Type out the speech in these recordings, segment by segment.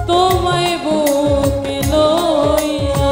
তোমায় বুকে লইয়া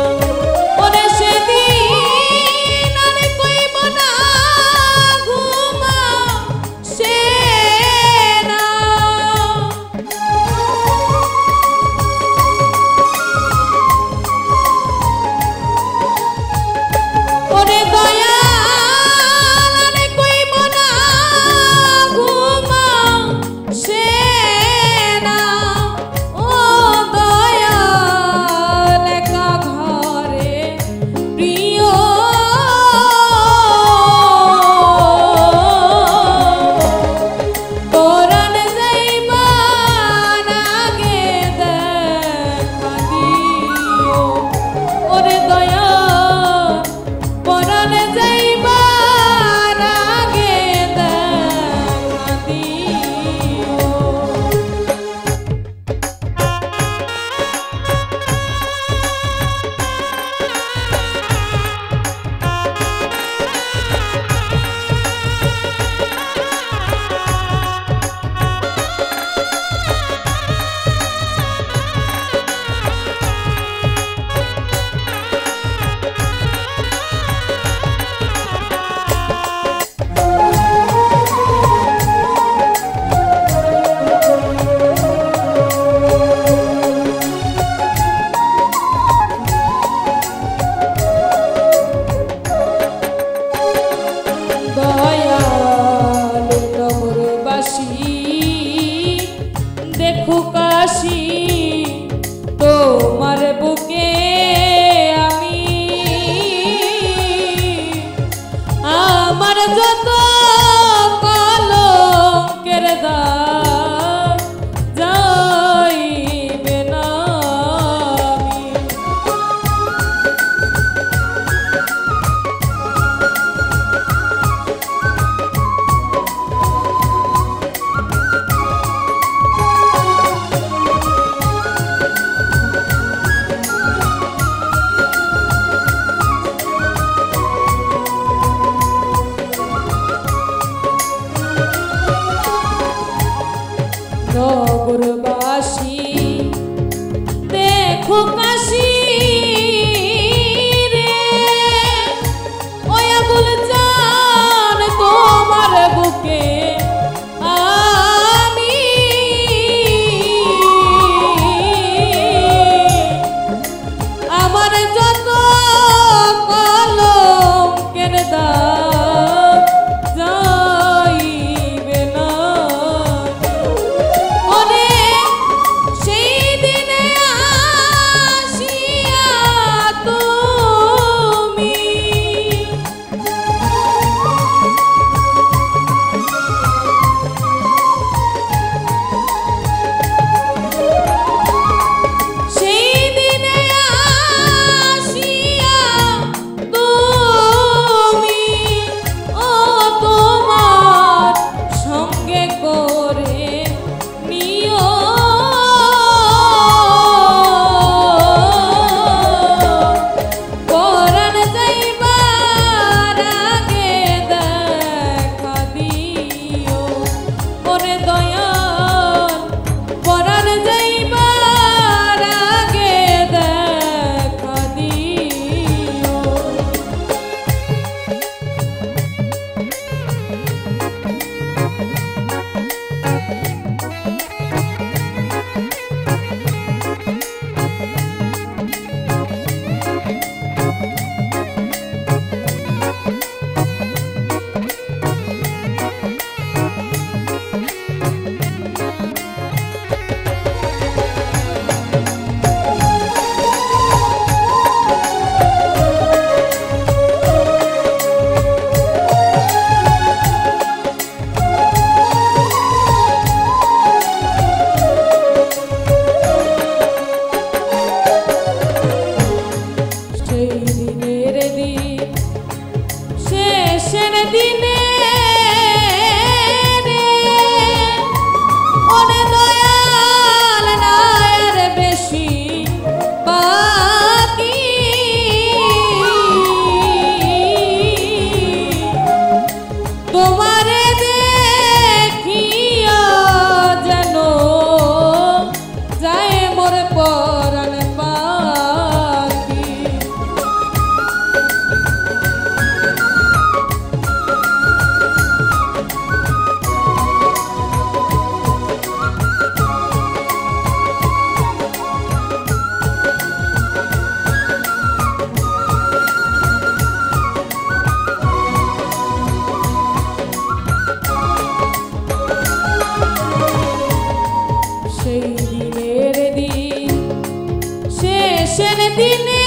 দিনে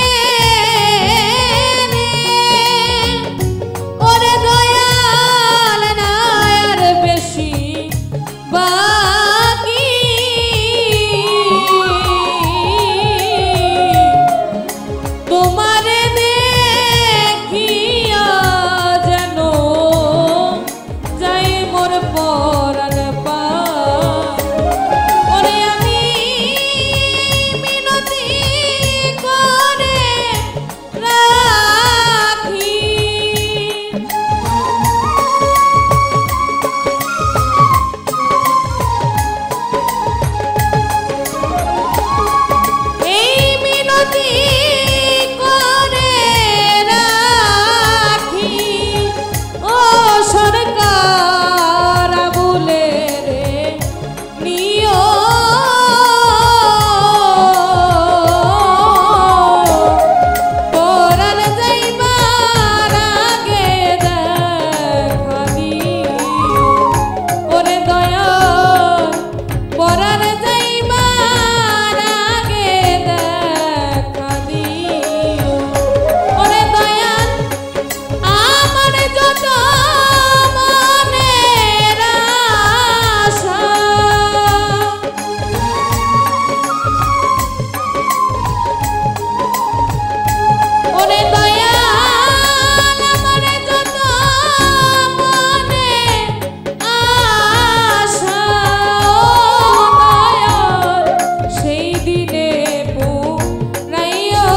দিনে ওরে দয়াল নাই আর বেশি বাকি তোমারে দেখিয়া যেন যাই মোর পরাণ পা ওরে আমি মিনতি করে রাখি এই মিনতি করে রাখি ও সরকার বলে রে নিও পরাণ যাইবার আগে দেখা দিও ওরে দয়াল পরাণ যাইবার আগে দেখা দিও ওরে দয়াল আমার যত মনের আশা ওরে দয়াল আমার যত মনের আশা ও দয়াল সেই দিনে পুরাইও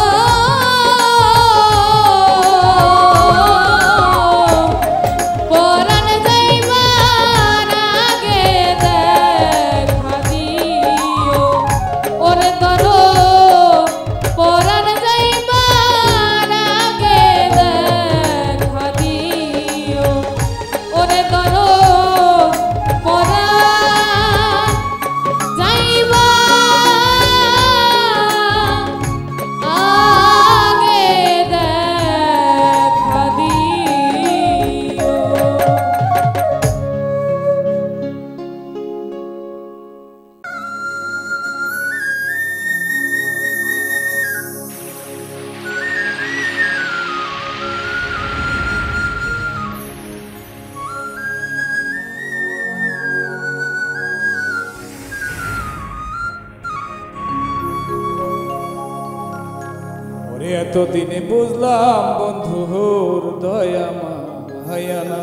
পরাণ যাইবার আগে দেখা দিও ওরে ধরো পরাণ যাইবার আগে দেখা দিও ওরে ধরো পরাণ যাইবার আগে দেখা দিও। ওরে এতদিনে বুঝলাম বন্ধুর দয়া মায়ানা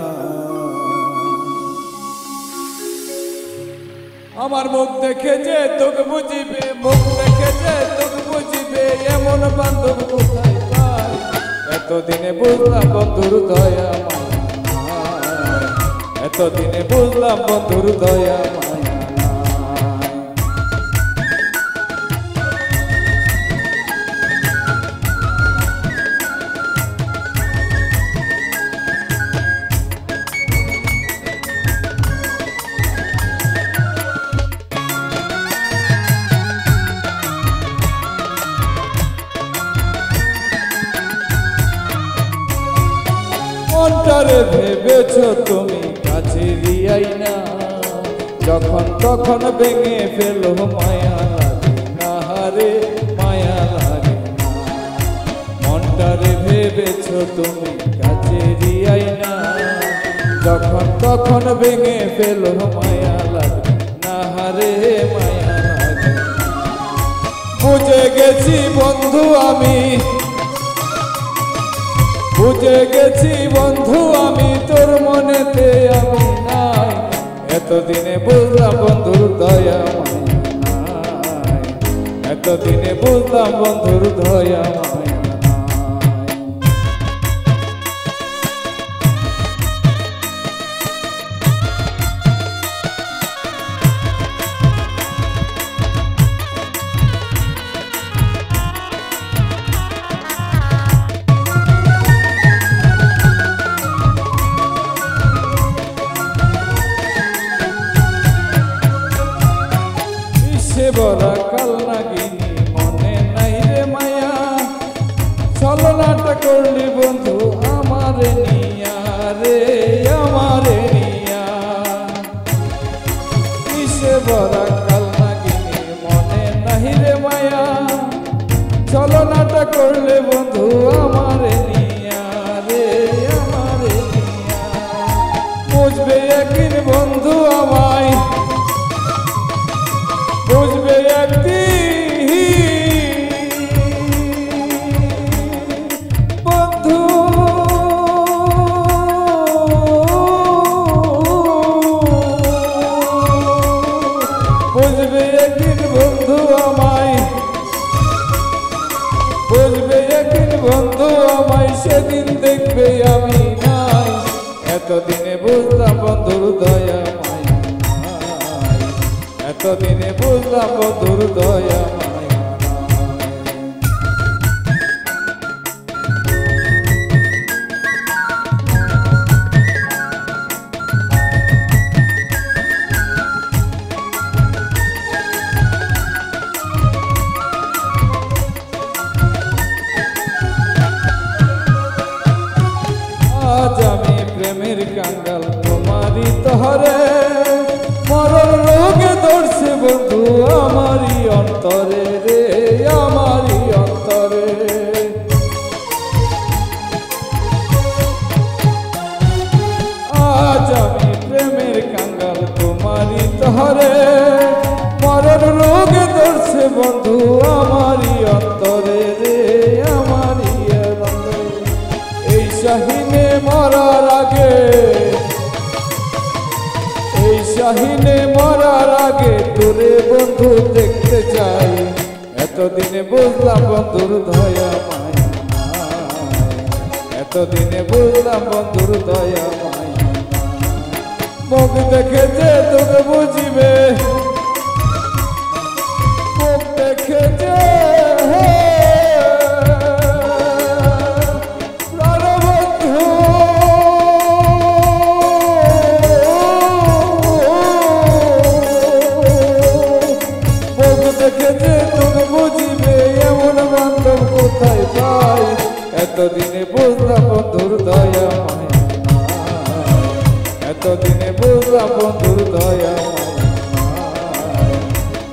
আমার মুখ দেখে যে তোকে বুঝিবে মুখ দেখে যে তোকে বুঝিবে এমন বান্ধব কোথায় পাই এতদিনে বুঝলাম বন্ধুর দয়া মায়া এতদিনে বুঝলাম বন্ধুর দয়া মায়া মনটারে ভেবেছ তুমি কাছে রিয়াই না যখন তখন ভেঙে ফেলো মায়া লাগে না হারে মায়া লাগে না মনটারে ভেবেছ তুমি কাছে রিয়াই না যখন তখন ভেঙে ফেলো মায়া লাগে না হারে মায়া লাগে বুঝে গেছি বন্ধু আমি বুঝে গেছি বন্ধু আমি তোর মনেতে আমি নাই এতদিনে বুঝলাম বন্ধুর দয়া মায়া নাই এতদিনে বুঝলাম বন্ধুর দয়া মায়া সে বড় কাল নাগিনী মনে নাই রে মায়া ছলনাটা করলি বন্ধু আমারে নিয়া রে আমারে নিয়া সে বড় কাল নাগিনী মনে নাই রে মায়া ছলনা এমনটা করলে বন্ধু আমারে নিয়া রে আমারে নিয়া বুঝবে একদিন বন্ধু আমায় বুঝবে একদিন বন্ধু বুঝবে একদিন বন্ধু আমায় বুঝবে একদিন বন্ধু আমায় সেদিন দেখবে আমি নাই এতদিনে বুঝলাম বন্ধুর দয়া মায়া নাই এতদিনে বুঝলাম বন্ধুর দয়া মায়া আজ আমি প্রেমের কাঙ্গাল তোমারই তহরে মরণ রোগে ধরছে বন্ধু আমারই অন্তরে রে আমারই অন্তরে আজ আমি প্রেমের কাঙ্গাল তোমারই তহরে মরণ রোগে ধরছে বন্ধু আমারই অন্তরে রে আমারই অন্তরে এই শাহিনে মরার আগে এই শাহিনে মরার আগে তোরে বন্ধু দেখতে চাই এতদিনে বুঝলাম বন্ধুর দয়া মায়া নাই এতদিনে বুঝলাম বন্ধুর দয়া মায়া মুখ দেখে যে তোকে বুঝিবে মুখ দেখে যে এতদিনে বুঝলাম বন্ধুর দয়া মায়া নাই এতদিনে বুঝলাম বন্ধুর দয়া মায়া নাই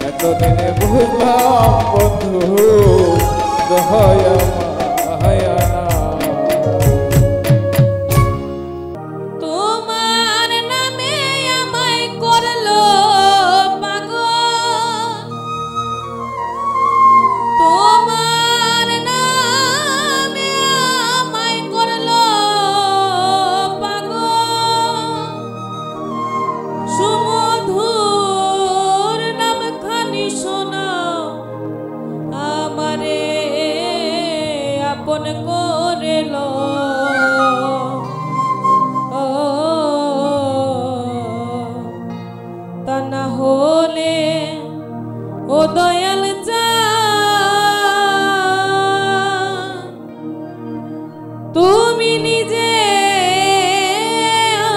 এতদিনে বুঝলাম বন্ধুর দয়া মায়া তোমার নামে আমায় করলো পাগল তোমার নামে আমায় করলো পাগল সুমধুর নাম খানি শোনাও আমারে আপন করে লো তা না হলে ও দয়াল তুমি নিজে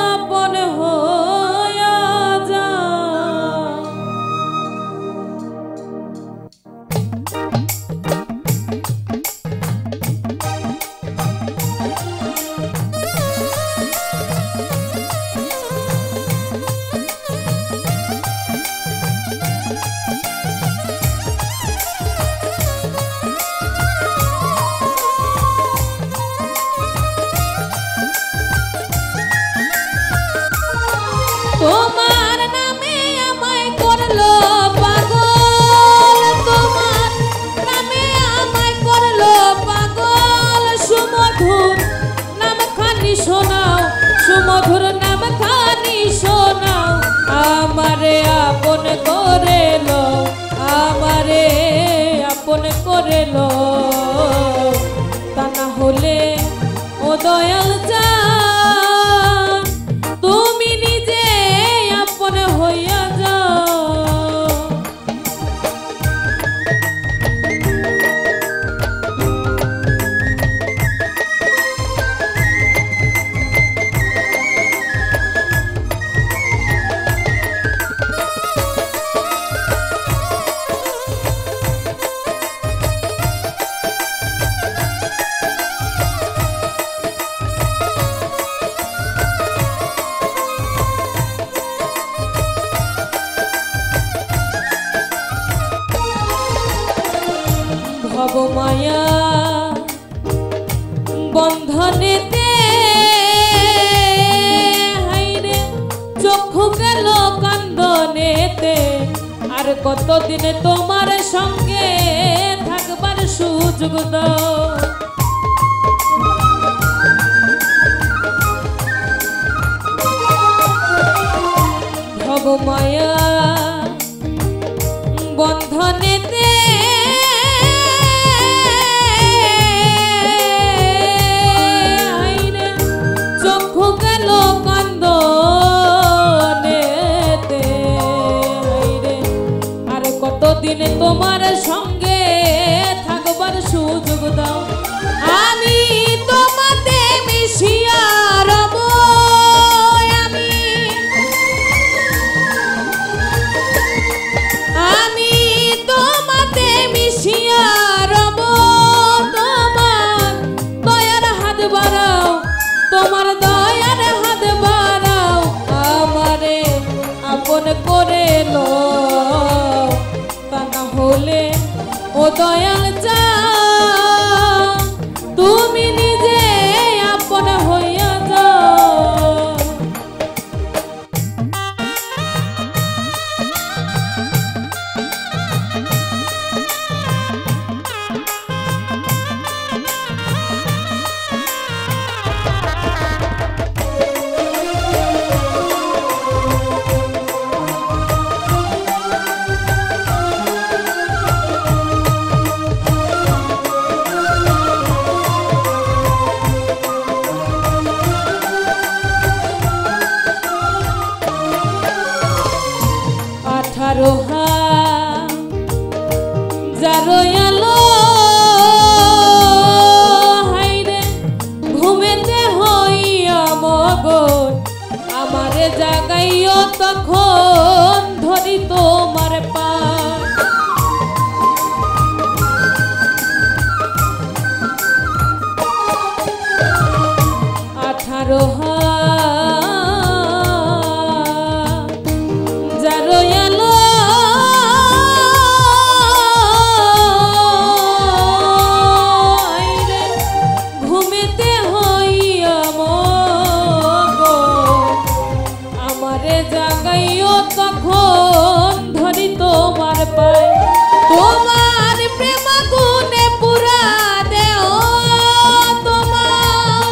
আপন হইয়া যাও তোমার নামে আমায় করলো পাগল তোমার নামে আমায় করলো পাগল সুমধুর নাম খানি শোনাও সুমধুর নাম খানি শোনাও আমারে আপন করে লো আমারে আপন করে লো তা না হলে ও দয়াল তুমি নিজে আপন হইয়া যাও বন্ধনেতে হাইরে চক্ষু গেল কান্দনেতে আর কতদিন তোমার সঙ্গে থাকবার সুযোগ দাও ভবমায়া বন্ধনেতে চক্ষু গেল কান্দনেতে আর কতদিন তোমার সঙ্গে থাকবার সুযোগ দাও আমি তোমাতে মিশিয়া রব আমি তোমাতে মিশিয়া রব তোমার দয়ার হাত বাড়াও তোমার দয়ার হাত বাড়াও আমারে আপন করে লও তা না হলে ও দয়াল যা তুমি নিজে আপন হইয়া যাও আরোহা জারয়ালো হাইরে ঘুমেতে হইয়া মগন আমারে জাগাইও তখন ধরি তোমার পা 18 তখন ধরি তোমার পায় তোমার প্রেম গুণে পুরা দেও তোমার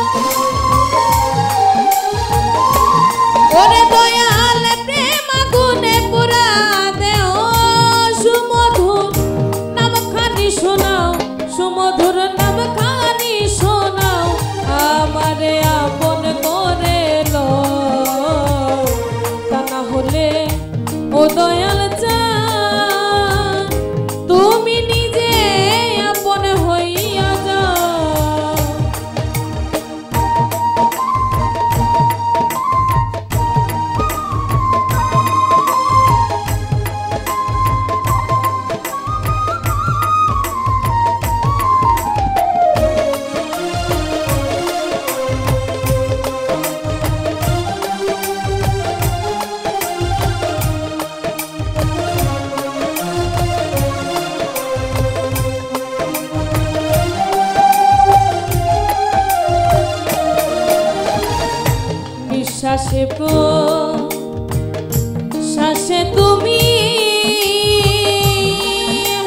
ওরে দয়াল প্রেম গুণে পুরা দেও সুমধুর নাম খানি শোনাও সুমধুর নাম খানি শোনাও আমারে আপন করে লও তা না হলে ও দয়াল চা তুমি নিজে আপন হইয়া যাও শ্বাসে শ্বাসে তুমি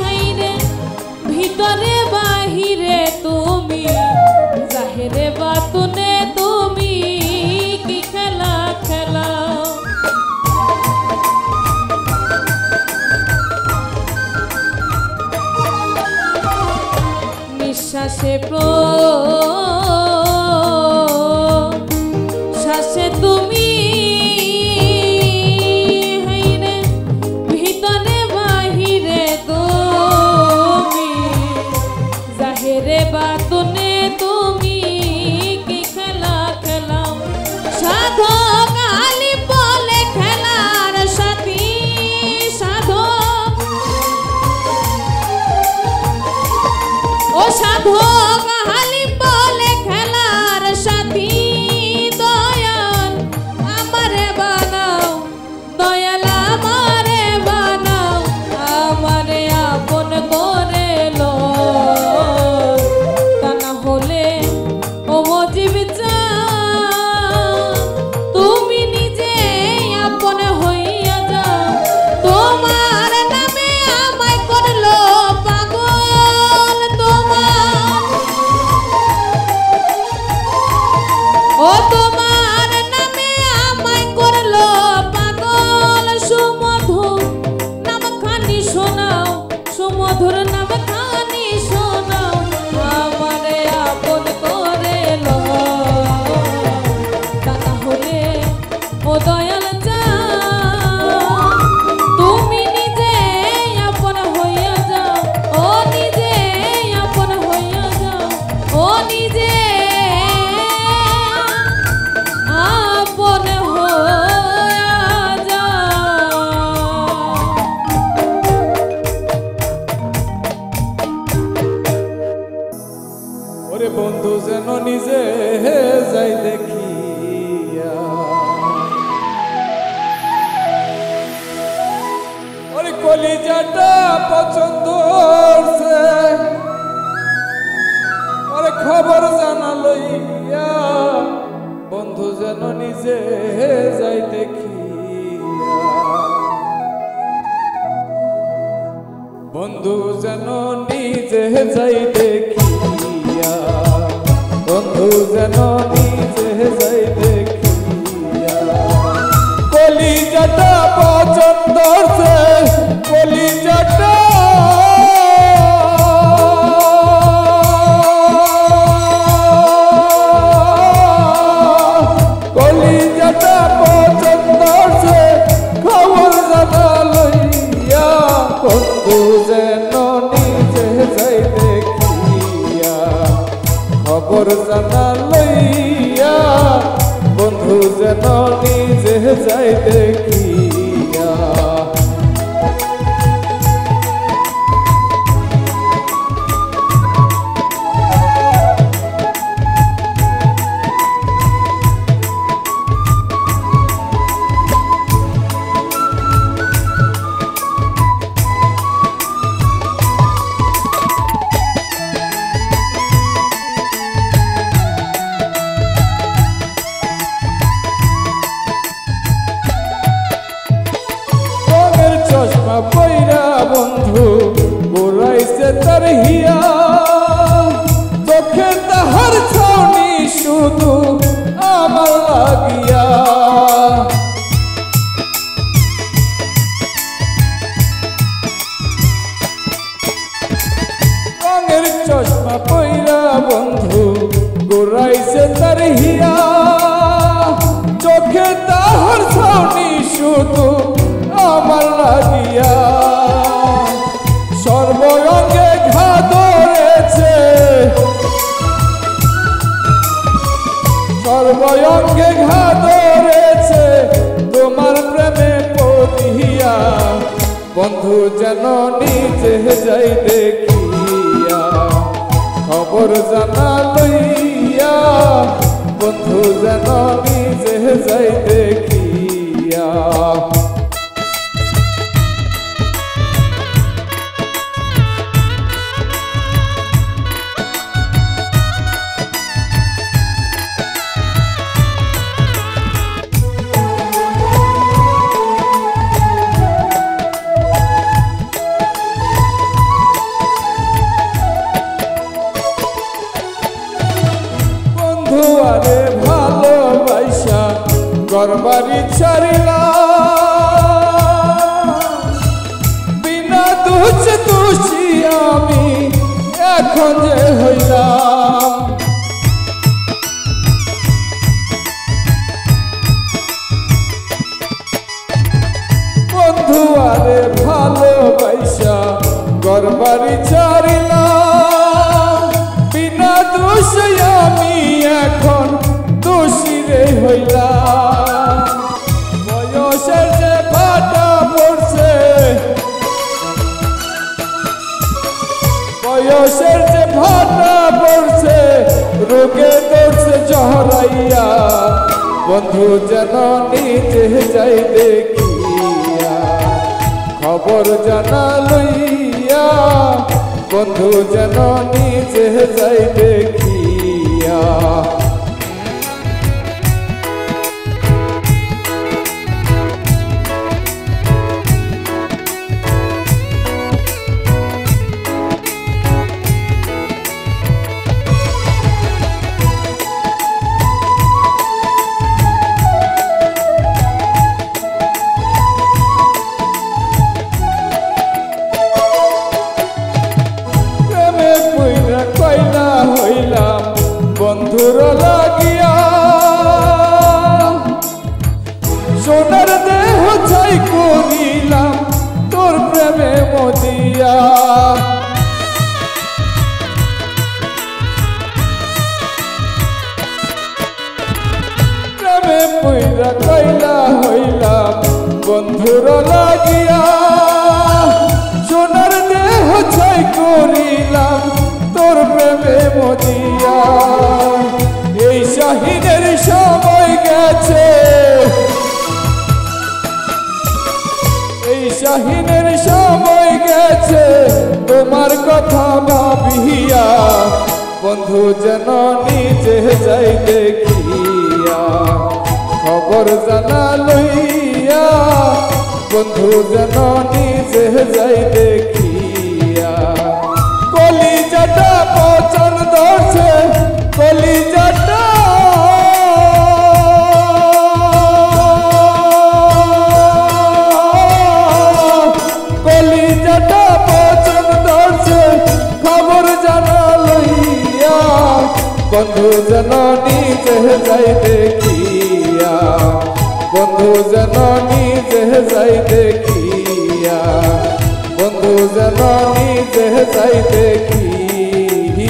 হাইরে ভিতরে বাহিরে তুমি জাহেরে বাতুনে তুমি কি খেলা খেলাও নিঃশ্বাসে শ্বাসে তুমি হাইরে ভিতরে বাহিরে তুমি জাহেরে বাতুনে তুমি কি খেলা খেলাও সাধক আলি বলে খেলার সাথী সাধক ও সাধক আলি বলে নিজে আপন হইয়া যায়। ওরে বন্ধু যেন নিজে যাই দেখিয়া, ওরে কলিজাটা পছন্দ হচ্ছে, ওরে খবর জানা লইয়া বন্ধু যেন নিজে যাই দেখিয়া, বন্ধু যেন নিজে যাই দেখিয়া, বন্ধু যেন নিজে যাই দেখিয়া, কলিজাটা পছন্দ হচ্ছে, কলিজাটা কলিজাটা পছন্দ হচ্ছে, খবর জানা লইয়া বন্ধু যেন নিজে যাই দেখিয়া, খবর জানা লইয়া বন্ধু যেন নিজে যাই দেখিয়া। চশমা পইরা বন্ধু গোরাইছে তার হিয়া, চোখে তাহার ছাউনি শুধু আমার লাগিয়া, রঙের চশমা পইরা বন্ধু গোরাইছে তার হিয়া, চোখে তাহার ছাউনি শুধু আমার লাগিয়া, সর্বঙ্গে ঘা ধরেছে, সর্বঙ্গে ঘা ধরেছে তোমার প্রেমে পড়িয়া, বন্ধু যেন নিজে যাই দেখিয়া, খবর জানা লইয়া বন্ধু যেন নিজে যাই দেখিয়া। আরে ভালোবাসা ঘরবাড়ি ছাড়িলা, বিনা দোষে দোষী আমি এখন যে হইলাম, বন্ধু আরে ভালোবাসা ঘরবাড়ি ছাড়িলা, বিনা দোষে আমি এখন দোষী রে হইলাম, বয়সের যে ভাটা পড়ছে, বয়সের যে ভাটা পড়ছে রোগে ধরছে জহরাইয়া, বন্ধু যেন নিজে যাই দেখিয়া, খবর জানা লইয়া বন্ধু যেন নিজে যাই দেখিয়া। কইলা পুইরা কইলা হইলাম বন্ধুর লাগিয়া সোনার দেহ ছাই করিলাম তোর প্রেমে মজিয়া এই শাহিনের সময় গেছে এই শাহিনের সময় গেছে তোমার কথা ভাবিয়া বন্ধু যেন নিজে যাই দেখিয়া খবর জানা লইয়া বন্ধু যেন নিজে যাই দেখিয়া কলিজাটা পছন্দ ধরছে কলিজাটা কলিজাটা পছন্দ ধরছে খবর জানা লইয়া বন্ধু যেন নিজে যাই দেখিয়া বন্ধু যেন নিজে যাই দেখিয়া বন্ধু যেন নিজে যাই দেখিয়া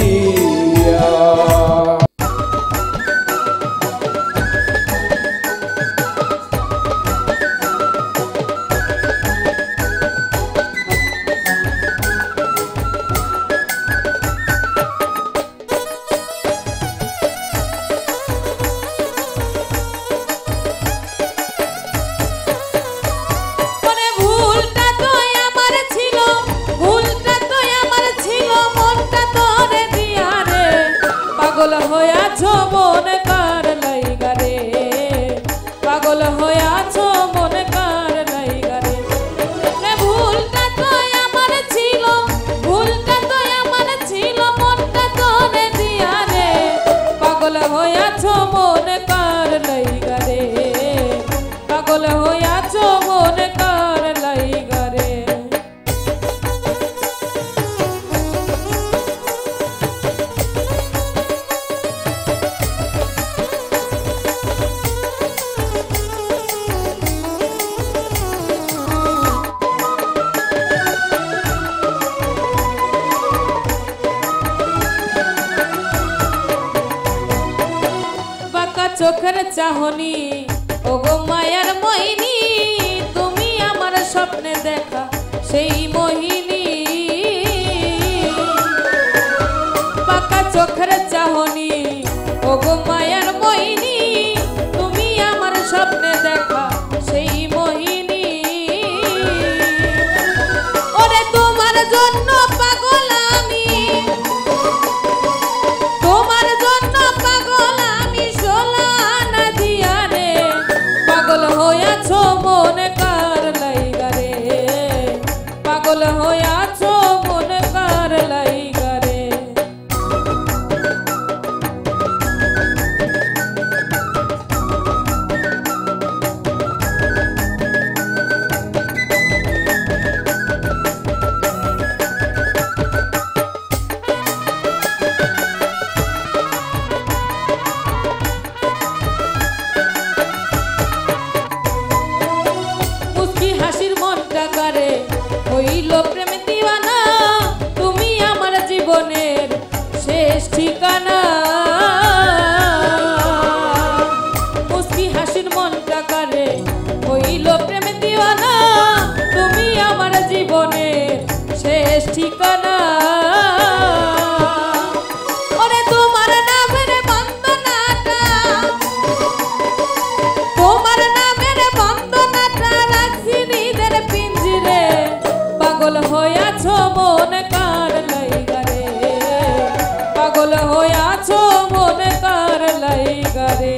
পাগল হইয়াছো মন কার লাইগা রে পাগল হইয়াছো মন কার লাইগা রে ভুলটা তো আমার ছিল ভুলটা তো আমার ছিল মনটা তোরে দিয়া রে পাগল হইয়াছো মন কার লাইগা রে পাগল হইয়াছো মন কার লাইগা রে চোখের চাহনি ওগো মায়ার মোহিনী তুমি আমার স্বপ্নে দেখা সেই মোহিনী পাকা চোখের চাহনি ওগো মায়ার মোহিনী তুমি আমার স্বপ্নে দেখা সেই মোহিনী ওরে তোমার জন্য পাগল আমি তোমার জন্য পাগল আমি সোলানা দিয়া রে পাগল হইয়াছো মন কার লাইগা রে পাগল হইয়াছো মন কার লাইগা রে হইল প্রেম দিওয়ানা তুমি আমার জীবনের শেষ ঠিকানা মুস্কি হাসির মনটা করে হইল প্রেম দিওয়ানা তুমি আমার জীবনের শেষ ঠিকানা ওরে তোমার নামের বন্দনাটা তোমার নামের বন্দনাটা রাখছি নিজের পিঞ্জরে পাগল হইয়াছো মন কার লাইগা রে পাগল হইয়াছো মন কার লাইগা রে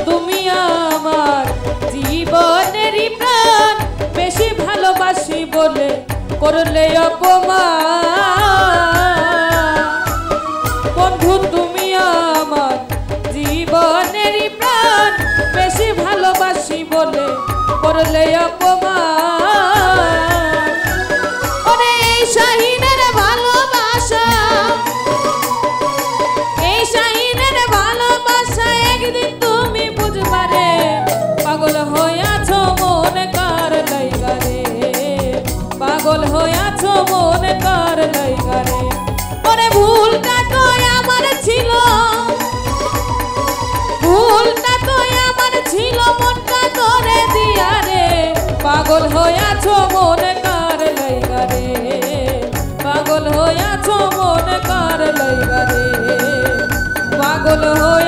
তুমি আমার জীবনেরই প্রাণ বেশি ভালোবাসি বলে করলে অপমান বন্ধু তুমি আমার জীবনেরই প্রাণ বেশি ভালোবাসি বলে করলে অপমান ওরে এই পাগল হইয়াছো মনে কার লাইগা রে পাগল হইয়াছো মনে কার লাইগা রে পাগল হই